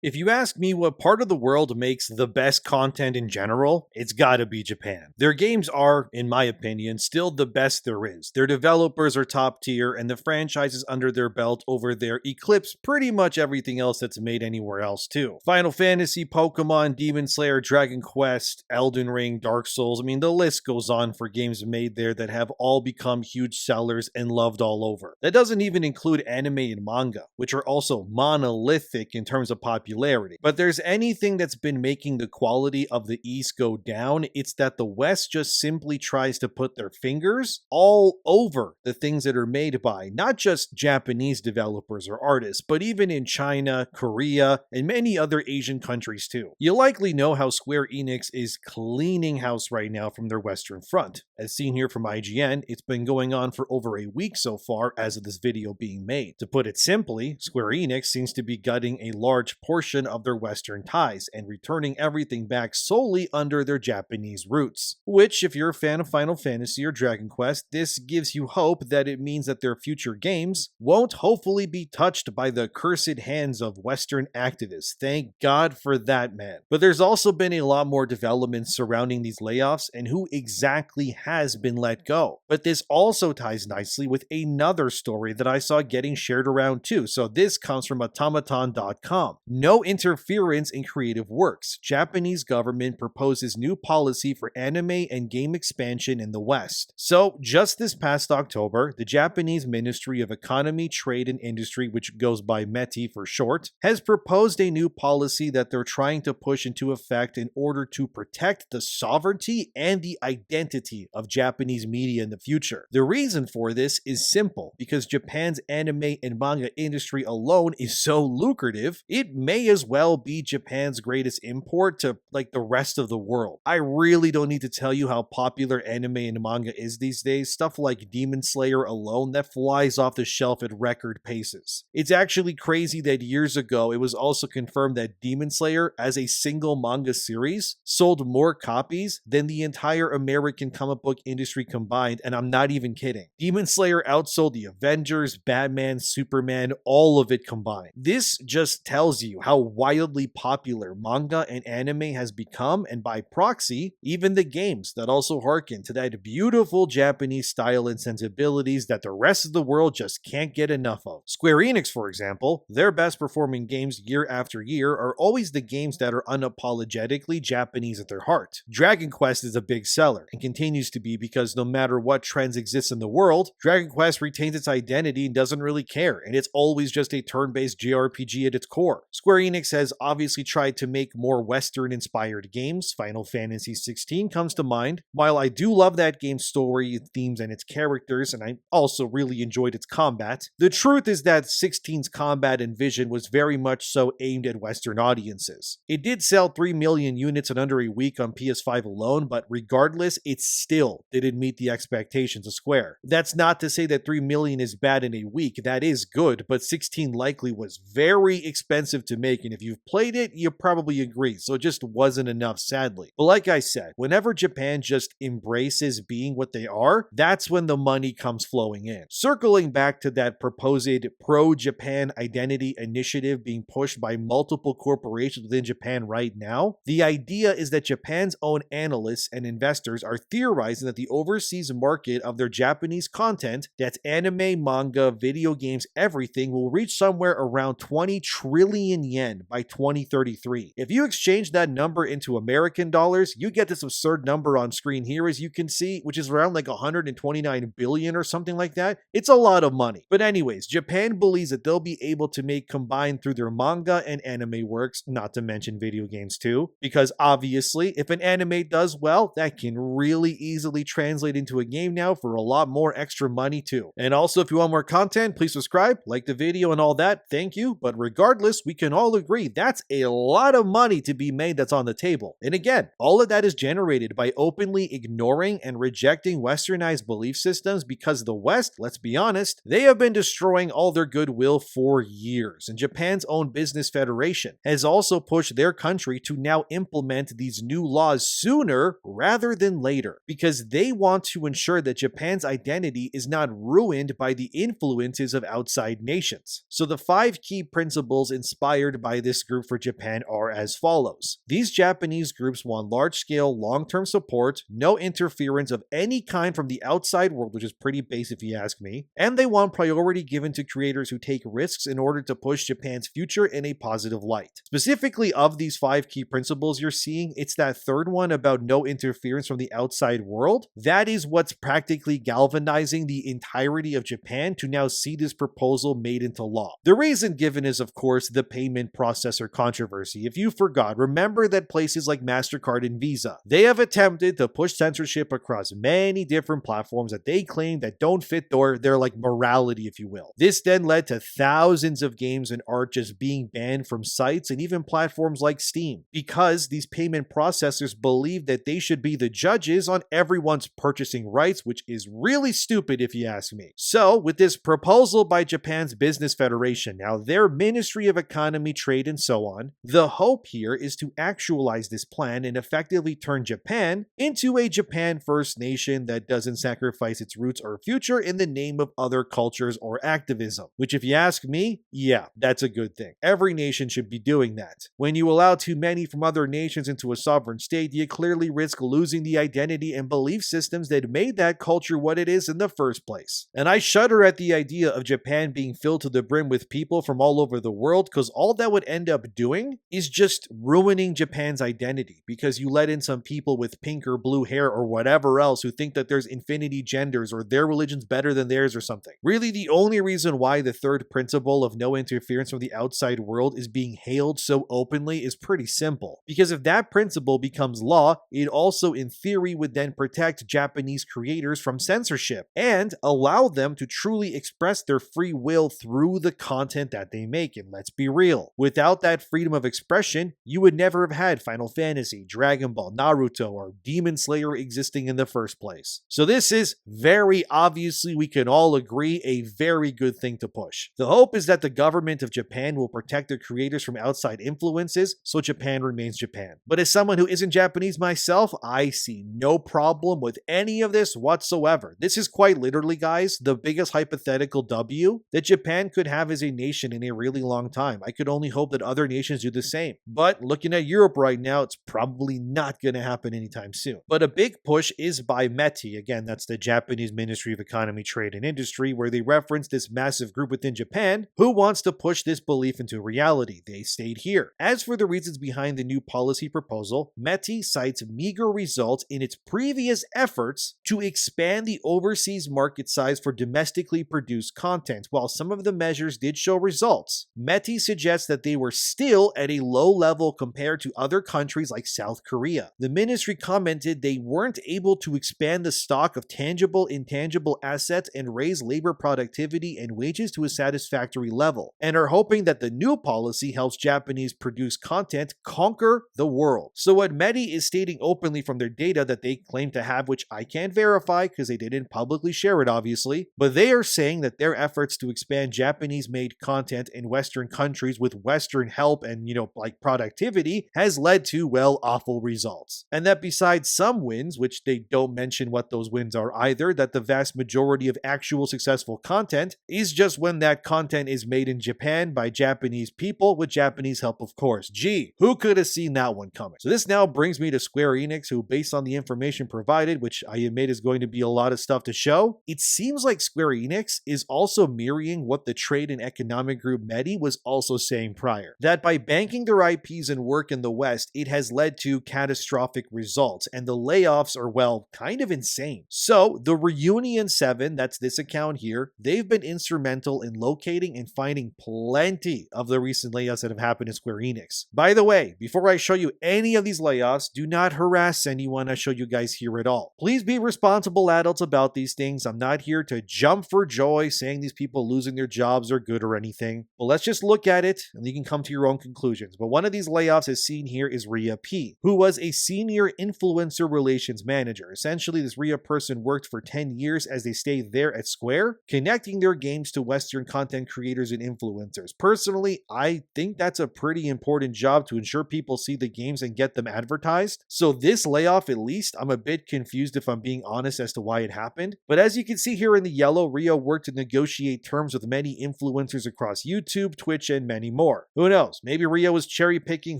If you ask me what part of the world makes the best content in general, it's gotta be Japan. Their games are, in my opinion, still the best there is. Their developers are top tier, and the franchises under their belt over there eclipse pretty much everything else that's made anywhere else too. Final Fantasy, Pokemon, Demon Slayer, Dragon Quest, Elden Ring, Dark Souls, the list goes on for games made there that have all become huge sellers and loved all over. That doesn't even include anime and manga, which are also monolithic in terms of popularity. But there's anything that's been making the quality of the East go down, it's that the West just simply tries to put their fingers all over the things that are made by not just Japanese developers or artists, but even in China, Korea, and many other Asian countries too. You likely know how Square Enix is cleaning house right now from their Western front. As seen here from IGN, it's been going on for over a week so far as of this video being made. To put it simply, Square Enix seems to be gutting a large portion of their Western ties and returning everything back solely under their Japanese roots. Which, if you're a fan of Final Fantasy or Dragon Quest, this gives you hope that it means that their future games won't hopefully be touched by the cursed hands of Western activists. Thank God for that, man. But there's also been a lot more developments surrounding these layoffs and who exactly has been let go. But this also ties nicely with another story that I saw getting shared around too. So this comes from automaton.com. No interference in creative works. Japanese government proposes new policy for anime and game expansion in the West. So, just this past October, the Japanese Ministry of Economy, Trade and Industry, which goes by METI for short, has proposed a new policy that they're trying to push into effect in order to protect the sovereignty and the identity of Japanese media in the future. The reason for this is simple, because Japan's anime and manga industry alone is so lucrative, it may as well be Japan's greatest import to the rest of the world. I really don't need to tell you how popular anime and manga is these days. Stuff like Demon Slayer alone that flies off the shelf at record paces. It's actually crazy that years ago it was also confirmed that Demon Slayer as a single manga series sold more copies than the entire American comic book industry combined, and I'm not even kidding. Demon Slayer outsold the Avengers, Batman, Superman, all of it combined. This just tells you how wildly popular manga and anime has become, and by proxy, even the games that also harken to that beautiful Japanese style and sensibilities that the rest of the world just can't get enough of. Square Enix, for example, their best performing games year after year are always the games that are unapologetically Japanese at their heart. Dragon Quest is a big seller, and continues to be because no matter what trends exist in the world, Dragon Quest retains its identity and doesn't really care, and it's always just a turn-based JRPG at its core. Square Enix has obviously tried to make more Western-inspired games. Final Fantasy XVI comes to mind. While I do love that game's story, its themes, and its characters, and I also really enjoyed its combat, the truth is that 16's combat and vision was very much so aimed at Western audiences. It did sell 3 million units in under a week on PS5 alone, but regardless, it still didn't meet the expectations of Square. That's not to say that 3 million is bad in a week, that is good, but 16 likely was very expensive to make, and if you've played it, you probably agree, so it just wasn't enough, sadly. But like I said, whenever Japan just embraces being what they are, that's when the money comes flowing in. Circling back to that proposed pro-Japan identity initiative being pushed by multiple corporations within Japan right now, the idea is that Japan's own analysts and investors are theorizing that the overseas market of their Japanese content, that's anime, manga, video games, everything, will reach somewhere around 20 trillion yen by 2033. If you exchange that number into American dollars, you get this absurd number on screen here, as you can see, which is around 129 billion or something like that. It's a lot of money. But anyways, Japan believes that they'll be able to make combined through their manga and anime works, not to mention video games too, because obviously, if an anime does well, that can really easily translate into a game now for a lot more extra money too. And also, if you want more content, please subscribe, like the video and all that, thank you. But regardless, we can all agree that's a lot of money to be made that's on the table. And again, all of that is generated by openly ignoring and rejecting westernized belief systems, because the West, let's be honest, they have been destroying all their goodwill for years. And Japan's own business federation has also pushed their country to now implement these new laws sooner rather than later, because they want to ensure that Japan's identity is not ruined by the influences of outside nations. So the 5 key principles inspired hired by this group for Japan are as follows. These Japanese groups want large-scale, long-term support, no interference of any kind from the outside world, which is pretty base if you ask me, and they want priority given to creators who take risks in order to push Japan's future in a positive light. Specifically, of these 5 key principles you're seeing, it's that third one about no interference from the outside world. That is what's practically galvanizing the entirety of Japan to now see this proposal made into law. The reason given is, of course, the payment processor controversy. If you forgot, remember that places like MasterCard and Visa, they have attempted to push censorship across many different platforms that they claim that don't fit their like morality, if you will. This then led to thousands of games and art just being banned from sites and even platforms like Steam, because these payment processors believe that they should be the judges on everyone's purchasing rights, which is really stupid if you ask me. So, with this proposal by Japan's Business Federation, now their Ministry of Economy, Trade, and so on, the hope here is to actualize this plan and effectively turn Japan into a Japan First nation that doesn't sacrifice its roots or future in the name of other cultures or activism. Which, if you ask me, yeah, that's a good thing. Every nation should be doing that. When you allow too many from other nations into a sovereign state, you clearly risk losing the identity and belief systems that made that culture what it is in the first place. And I shudder at the idea of Japan being filled to the brim with people from all over the world, because all that would end up doing is just ruining Japan's identity, because you let in some people with pink or blue hair or whatever else who think that there's infinity genders or their religion's better than theirs or something. Really, the only reason why the third principle of no interference from the outside world is being hailed so openly is pretty simple. Because if that principle becomes law, it also in theory would then protect Japanese creators from censorship and allow them to truly express their free will through the content that they make. And let's be real, without that freedom of expression, you would never have had Final Fantasy, Dragon Ball, Naruto, or Demon Slayer existing in the first place. So this is very obviously, we can all agree, a very good thing to push. The hope is that the government of Japan will protect their creators from outside influences, so Japan remains Japan. But as someone who isn't Japanese myself, I see no problem with any of this whatsoever. This is quite literally, guys, the biggest hypothetical W that Japan could have as a nation in a really long time. I could only hope that other nations do the same. But looking at Europe right now, it's probably not going to happen anytime soon. But a big push is by METI. Again, that's the Japanese Ministry of Economy, Trade, and Industry, where they reference this massive group within Japan who wants to push this belief into reality. They state here, as for the reasons behind the new policy proposal, METI cites meager results in its previous efforts to expand the overseas market size for domestically produced content. While some of the measures did show results, METI suggests that they were still at a low level compared to other countries like South Korea. The ministry commented they weren't able to expand the stock of tangible, intangible assets and raise labor productivity and wages to a satisfactory level, and are hoping that the new policy helps Japanese produced content conquer the world. So what METI is stating openly from their data that they claim to have, which I can't verify because they didn't publicly share it obviously, but they are saying that their efforts to expand Japanese-made content in Western countries with Western help and, like productivity has led to, well, awful results. And that besides some wins, which they don't mention what those wins are either, that the vast majority of actual successful content is just when that content is made in Japan by Japanese people with Japanese help, of course. Gee, who could have seen that one coming? So this now brings me to Square Enix, who, based on the information provided, which I admit is going to be a lot of stuff to show, it seems like Square Enix is also mirroring what the trade and economic group METI was also saying prior, that by banking their IPs and work in the West, it has led to catastrophic results, and the layoffs are, well, kind of insane. So the Reunion 7, that's this account here, they've been instrumental in locating and finding plenty of the recent layoffs that have happened in Square Enix. By the way, before I show you any of these layoffs, do not harass anyone I show you guys here at all. Please be responsible adults about these things. I'm not here to jump for joy saying these people losing their jobs are good or anything, but let's just look at it and you can come to your own conclusions. But one of these layoffs as seen here is Ria P, who was a senior influencer relations manager. Essentially, this Ria person worked for 10 years as they stayed there at Square, connecting their games to Western content creators and influencers. Personally, I think that's a pretty important job to ensure people see the games and get them advertised. So this layoff, at least, I'm a bit confused if I'm being honest as to why it happened. But as you can see here in the yellow, Ria worked to negotiate terms with many influencers across YouTube, Twitch, and many more. more. Who knows? Maybe Rio was cherry picking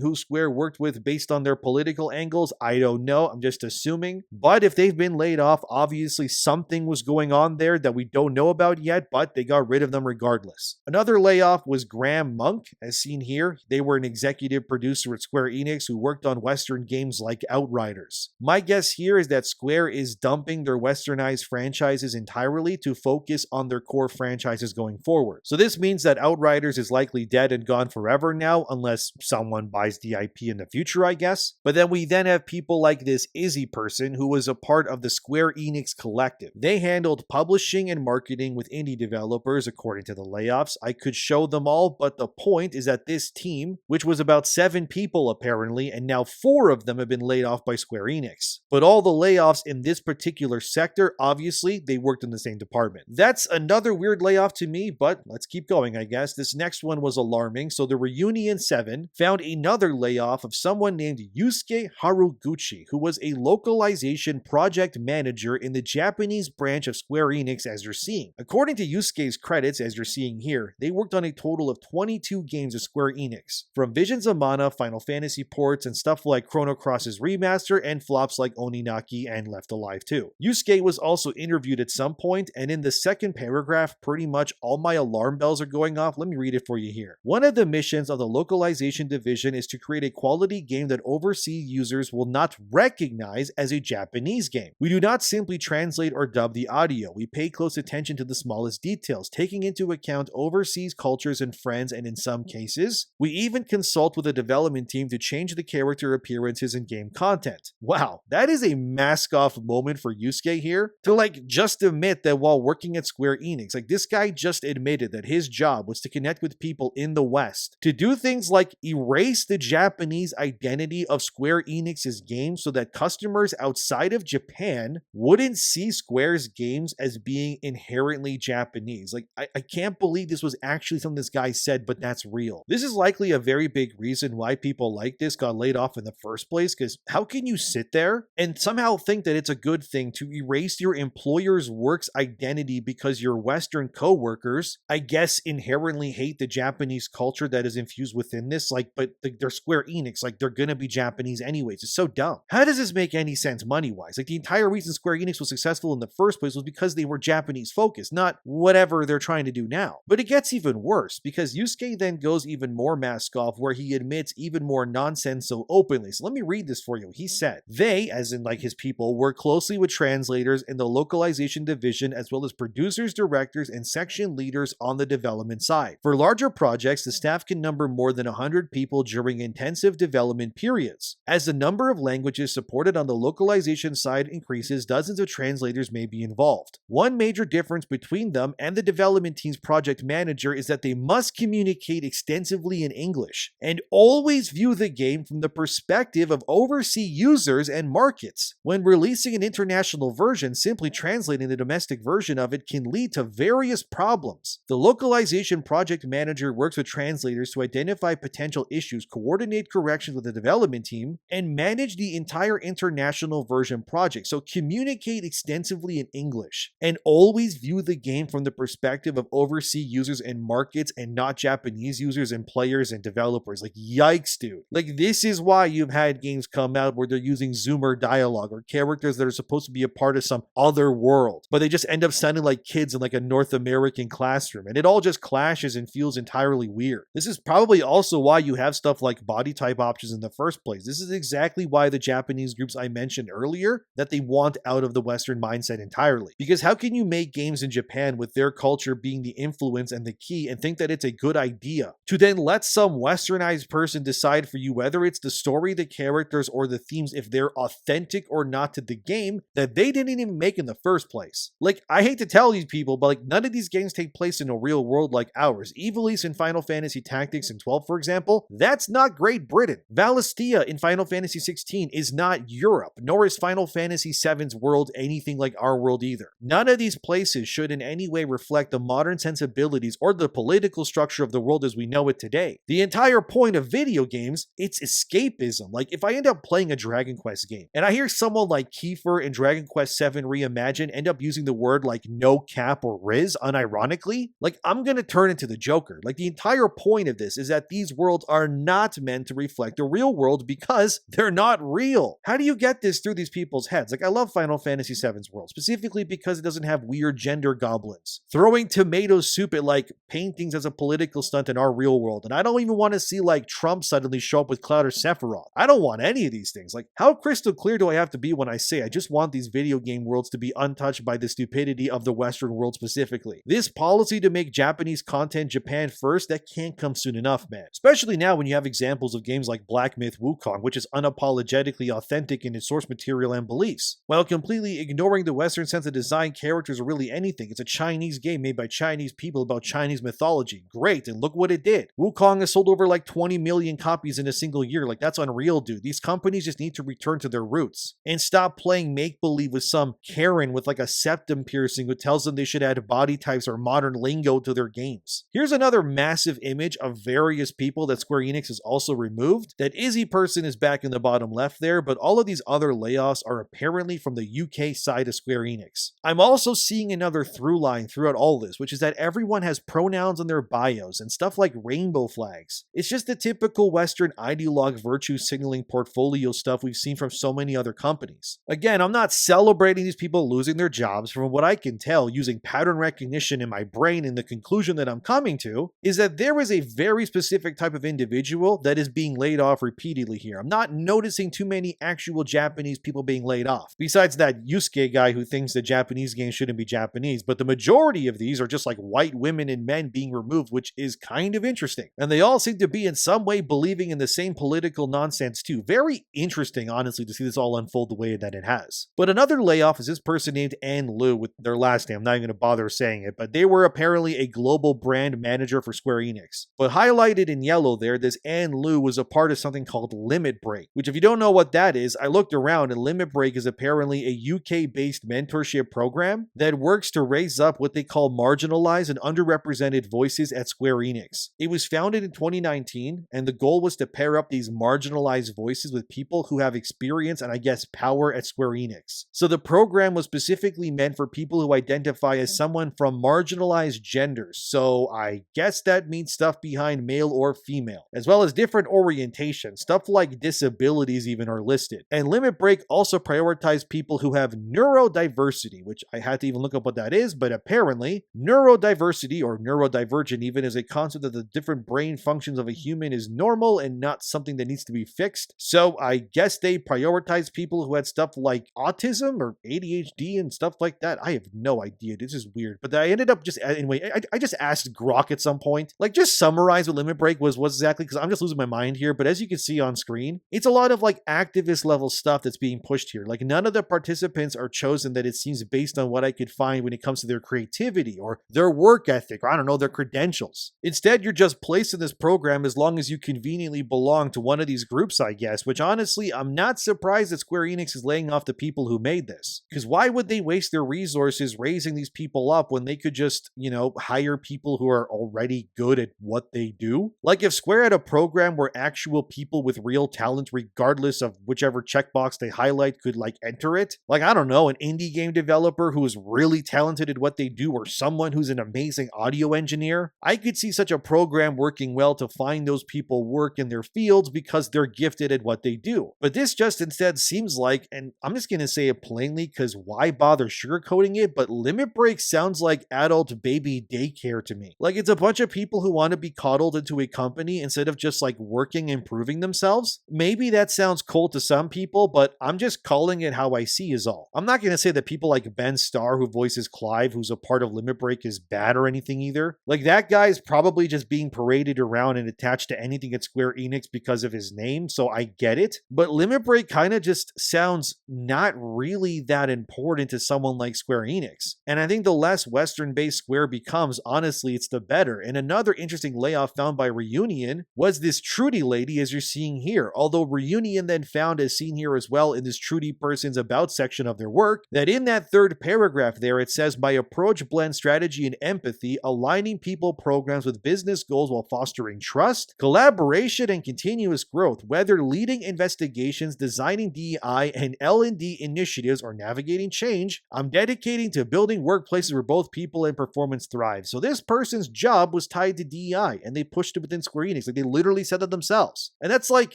who Square worked with based on their political angles. I don't know. I'm just assuming. But if they've been laid off, obviously something was going on there that we don't know about yet, but they got rid of them regardless. Another layoff was Graham Monk, as seen here. They were an executive producer at Square Enix who worked on Western games like Outriders. My guess here is that Square is dumping their westernized franchises entirely to focus on their core franchises going forward. So this means that Outriders is likely dead and gone forever now, unless someone buys the IP in the future, I guess. But then we have people like this Izzy person who was a part of the Square Enix collective. They handled publishing and marketing with indie developers according to the layoffs. I could show them all, but the point is that this team, which was about 7 people apparently, and now 4 of them have been laid off by Square Enix. But all the layoffs in this particular sector, obviously, they worked in the same department. That's another weird layoff to me, but let's keep going, I guess. This next one was alarming. So the Reunion 7 found another layoff of someone named Yusuke Haruguchi, who was a localization project manager in the Japanese branch of Square Enix, as you're seeing. According to Yusuke's credits, as you're seeing here, they worked on a total of 22 games of Square Enix, from Visions of Mana, Final Fantasy ports, and stuff like Chrono Cross's remaster, and flops like Oninaki and Left Alive 2. Yusuke was also interviewed at some point, and in the second paragraph, pretty much all my alarm bells are going off. Let me read it for you here. One of the missions of the localization division is to create a quality game that overseas users will not recognize as a Japanese game. We do not simply translate or dub the audio. We pay close attention to the smallest details, taking into account overseas cultures and friends, and in some cases, we even consult with a development team to change the character appearances and game content. Wow, that is a mask-off moment for Yusuke here, to just admit that while working at Square Enix, this guy just admitted that his job was to connect with people in the West, to do things like erase the Japanese identity of Square Enix's games so that customers outside of Japan wouldn't see Square's games as being inherently Japanese. I can't believe this was actually something this guy said, but that's real. This is likely a very big reason why people like this got laid off in the first place, because how can you sit there and somehow think that it's a good thing to erase your employer's work's identity because your Western co-workers, I guess, inherently hate the Japanese culture that is infused within this? But they're Square Enix, they're gonna be Japanese anyways. It's so dumb. How does this make any sense money-wise? The entire reason Square Enix was successful in the first place was because they were Japanese focused, not whatever they're trying to do now. But it gets even worse, because Yusuke then goes even more mask off, where he admits even more nonsense so openly. So let me read this for you. He said, they, as in his people, work closely with translators in the localization division, as well as producers, directors, and section leaders on the development side. For larger projects, the staff can number more than 100 people during intensive development periods. As the number of languages supported on the localization side increases, dozens of translators may be involved. One major difference between them and the development team's project manager is that they must communicate extensively in English, and always view the game from the perspective of overseas users and markets. When releasing an international version, simply translating the domestic version of it can lead to various problems. The localization project manager works with translators to identify potential issues, coordinate corrections with the development team, and manage the entire international version project. So communicate extensively in English, and always view the game from the perspective of overseas users and markets, and not Japanese users and players and developers. Yikes, dude. This is why you've had games come out where they're using Zoomer dialogue or characters that are supposed to be a part of some other world, but they just end up sounding like kids in a North American classroom, and it all just clashes and feels entirely weird. This is probably also why you have stuff like body type options in the first place. This is exactly why the Japanese groups I mentioned earlier, that they want out of the Western mindset entirely. Because how can you make games in Japan with their culture being the influence and the key, and think that it's a good idea to then let some westernized person decide for you whether it's the story, the characters, or the themes, if they're authentic or not to the game that they didn't even make in the first place? I hate to tell these people, but none of these games take place in a real world like ours. Ivalice in Final Fantasy Tactics in 12, for example, that's not Great Britain. Valistia in Final Fantasy 16 is not Europe, nor is Final Fantasy VII's world anything like our world either. None of these places should in any way reflect the modern sensibilities or the political structure of the world as we know it today. The entire point of video games, it's escapism. If I end up playing a Dragon Quest game and I hear someone like Kiefer in Dragon Quest VII Reimagined end up using the word no cap or Riz unironically, I'm gonna turn into the Joker. The entire point of this is that these worlds are not meant to reflect the real world because they're not real. How do you get this through these people's heads? Like, I love Final Fantasy VII's world, specifically because it doesn't have weird gender goblins throwing tomato soup at like paintings as a political stunt in our real world. And I don't even want to see like Trump suddenly show up with Cloud or Sephiroth. I don't want any of these things. Like, how crystal clear do I have to be when I say I just want these video game worlds to be untouched by the stupidity of the Western world specifically? This policy to make Japanese content Japan first, that can't come soon enough, man. Especially now when you have examples of games like Black Myth Wukong, which is unapologetically authentic in its source material and beliefs, while completely ignoring the Western sense of design, characters, or really anything. It's a Chinese game made by Chinese people about Chinese mythology. Great, and look what it did. Wukong has sold over like 20 million copies in a single year. Like, that's unreal, dude. These companies just need to return to their roots and stop playing make-believe with some Karen with like a septum piercing who tells them they should add body types or modern lingo to their games. Here's another massive image of various people that Square Enix has also removed. That Izzy person is back in the bottom left there, but all of these other layoffs are apparently from the UK side of Square Enix. I'm also seeing another through line throughout all this, which is that everyone has pronouns in their bios and stuff like rainbow flags. It's just the typical Western ideologue virtue signaling portfolio stuff we've seen from so many other companies. Again, I'm not celebrating these people losing their jobs. From what I can tell, using pattern recognition in my brain, and the conclusion that I'm coming to is that there is a very specific type of individual that is being laid off repeatedly here. I'm not noticing too many actual Japanese people being laid off, besides that Yusuke guy who thinks that Japanese games shouldn't be Japanese, but the majority of these are just like white women and men being removed, which is kind of interesting. And they all seem to be in some way believing in the same political nonsense too. Very interesting, honestly, to see this all unfold the way that it has. But another layoff is this person named Ann Liu with their last name. I'm not even going to bother saying it, but they were apparently a global brand manager for Square Enix. But highlighted in yellow there, this Ann Liu was a part of something called Limit Break, which if you don't know what that is, I looked around and Limit Break is apparently a UK-based mentorship program that works to raise up what they call marginalized and underrepresented voices at Square Enix. It was founded in 2019, and the goal was to pair up these marginalized voices with people who have experience and I guess power at Square Enix. So the program was specifically meant for people who identify as someone from marginalized genders. So I guess that means stuff behind male or female, as well as different orientations. Stuff like disabilities even are listed. And Limit Break also prioritized people who have neurodiversity, which I had to even look up what that is, but apparently neurodiversity, or neurodivergent even, is a concept that the different brain functions of a human is normal and not something that needs to be fixed. So I guess they prioritize people who had stuff like autism or ADHD and stuff like that. I have no idea. This is weird. But I ended up just, anyway, I just asked Grok at some point, like, just summarize what Limit Break was exactly, because I'm just losing my mind here. But as you can see on screen, it's a lot of like activist level stuff that's being pushed here. Like, none of the participants are chosen that it seems based on what I could find when it comes to their creativity or their work ethic, or I don't know, their credentials. Instead, you're just placed in this program as long as you conveniently belong to one of these groups, I guess, which honestly, I'm not surprised that Square Enix is laying off the people who made this. Because why would they waste their resources raising these people up when they could just, you know, hire people who are already good at what they do? Like, if Square had a program where actual people with real talent, regardless of whichever checkbox they highlight, could like enter it, like, I don't know, an indie game developer who is really talented at what they do, or someone who's an amazing audio engineer, I could see such a program working well to find those people work in their fields because they're gifted at what they do. But this just instead seems like, and I'm just going to say it plainly because why bother sugarcoating it, but Limit Break sounds like adult baby daycare to me. Like, it's a bunch of people who want to be coddled into a company instead of just like working and improving themselves. Maybe that sounds cold to some people, but I'm just calling it how I see is all. I'm not going to say that people like Ben Starr, who voices Clive, who's a part of Limit Break, is bad or anything either. Like, that guy is probably just being paraded around and attached to anything at Square Enix because of his name, so I get it. But Limit Break kind of just sounds not really that important to someone like Square Enix. And I think the less Western-based Square becomes, honestly, it's the better. And another interesting layoff found by Reunion was this Trudy lady, as you're seeing here. Although Reunion then found, as seen here as well in this Trudy person's about section of their work, that in that third paragraph there, it says, "My approach blends strategy and empathy, aligning people programs with business goals while fostering trust, collaboration, and continuous growth, whether leading investigations, designing DEI and L&D initiatives, or navigating change. I'm dedicating to building workplaces where both people and performance thrive." So this person's job was tied to DEI, and they pushed it within Square Enix. Like, they literally said that themselves. And that's like,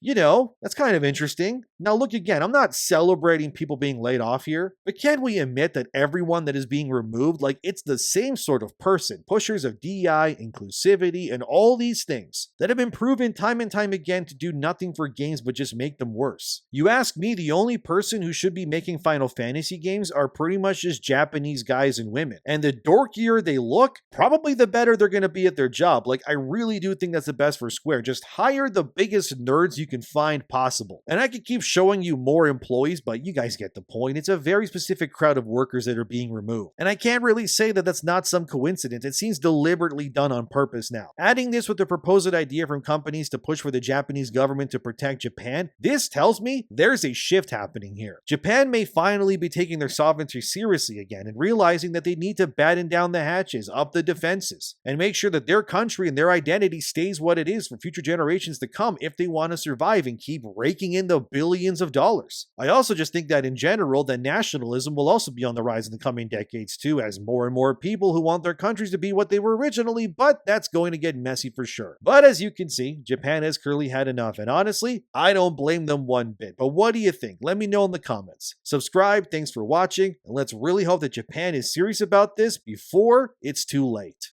that's kind of interesting. Now, look again, I'm not celebrating people being laid off here, but can we admit that everyone that is being removed, like, it's the same sort of person, pushers of DEI, inclusivity, and all these things that have been proven time and time again to do nothing for games but just make them worse. You ask me, the only person who should be making Final Fantasy games are pretty much just Japanese guys and women. And the dorkier they look, probably the better they're going to be at their job. Like, I really do think that's the best for Square. Just hire the biggest nerds you can find possible. And I could keep showing you more employees, but you guys get the point. It's a very specific crowd of workers that are being removed. And I can't really say that that's not some coincidence. It seems deliberately done on purpose now. Adding this with the proposed idea from companies to push for the Japanese government to protect Japan, this tells me there's a shift happening here. Japan may finally be taking their sovereignty seriously again and realizing that they need to batten down the hatches, up the defenses, and make sure that their country and their identity stays what it is for future generations to come if they want to survive and keep raking in the billions of dollars. I also just think that in general, that nationalism will also be on the rise in the coming decades too, as more and more people who want their countries to be what they were originally, but that's going to get messy for sure. But as you can see, Japan has clearly had enough, and honestly, I don't blame them one bit. But what do you think? Let me know in the comments. Subscribe, thanks for watching, and let's really hope that Japan is serious about this before it's too late.